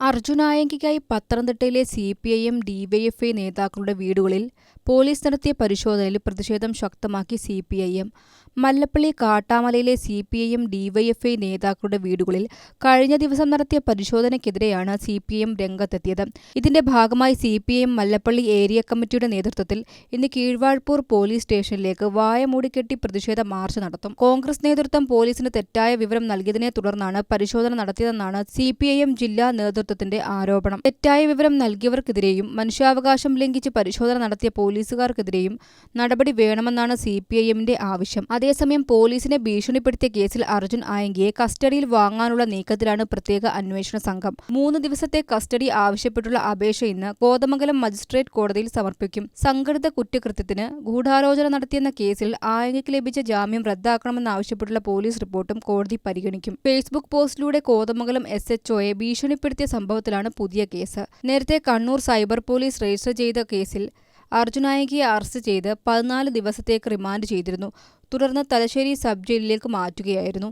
അർജുനായങ്കിക്കായി പത്തനംതിട്ടയിലെ CPIM DYFI നേതാക്കളുടെ വീടുകളിൽ പോലീസ് നടത്തിയ പരിശോധനയിൽ പ്രതിഷേധം ശക്തമാക്കി സിപിഐഎം. മല്ലപ്പള്ളി കാട്ടാമലയിലെ സിപിഐഎം ഡിവൈഎഫ്ഐ നേതാക്കളുടെ വീടുകളിൽ കഴിഞ്ഞ ദിവസം നടത്തിയ പരിശോധനയ്ക്കെതിരെയാണ് സിപിഐഎം രംഗത്തെത്തിയത്. ഇതിന്റെ ഭാഗമായി സിപിഐഎം മല്ലപ്പള്ളി ഏരിയ കമ്മിറ്റിയുടെ നേതൃത്വത്തിൽ ഇന്ന് കീഴ്വാഴ്പൂർ പോലീസ് സ്റ്റേഷനിലേക്ക് വായ മൂടിക്കെട്ടി പ്രതിഷേധ മാർച്ച് നടത്തും. കോൺഗ്രസ് നേതൃത്വം പോലീസിന് തെറ്റായ വിവരം നൽകിയതിനെ തുടർന്നാണ് പരിശോധന നടത്തിയതെന്നാണ് സിപിഐഎം ജില്ലാ നേതൃത്വത്തിന്റെ ആരോപണം. തെറ്റായ വിവരം നൽകിയവർക്കെതിരെയും മനുഷ്യാവകാശം ലംഘിച്ച് പരിശോധന നടത്തിയ പോലീസുകാർക്കെതിരെയും നടപടി വേണമെന്നാണ് സിപിഐഎമ്മിന്റെ ആവശ്യം. അതേസമയം പോലീസിനെ ഭീഷണിപ്പെടുത്തിയ കേസിൽ അർജുൻ ആയങ്കിയെ കസ്റ്റഡിയിൽ വാങ്ങാനുള്ള നീക്കത്തിലാണ് പ്രത്യേക അന്വേഷണ സംഘം. 3 ദിവസത്തെ കസ്റ്റഡി ആവശ്യപ്പെട്ടുള്ള അപേക്ഷ ഇന്ന് കോതമംഗലം മജിസ്ട്രേറ്റ് കോടതിയിൽ സമർപ്പിക്കും. സംഘടിത കുറ്റകൃത്യത്തിന് ഗൂഢാലോചന നടത്തിയെന്ന കേസിൽ ആയങ്കിക്ക് ലഭിച്ച ജാമ്യം റദ്ദാക്കണമെന്നാവശ്യപ്പെട്ടുള്ള പോലീസ് റിപ്പോർട്ടും കോടതി പരിഗണിക്കും. ഫേസ്ബുക്ക് പോസ്റ്റിലൂടെ കോതമംഗലം SHOയെ ഭീഷണിപ്പെടുത്തിയ സംഭവത്തിലാണ് പുതിയ കേസ്. നേരത്തെ കണ്ണൂർ സൈബർ പോലീസ് രജിസ്റ്റർ ചെയ്ത കേസിൽ അർജുനായങ്കിയെ അറസ്റ്റ് ചെയ്ത് 14 ദിവസത്തേക്ക് റിമാൻഡ് ചെയ്തിരുന്നു. തുടർന്ന് തലശ്ശേരി സബ് ജയിലിലേക്ക് മാറ്റുകയായിരുന്നു.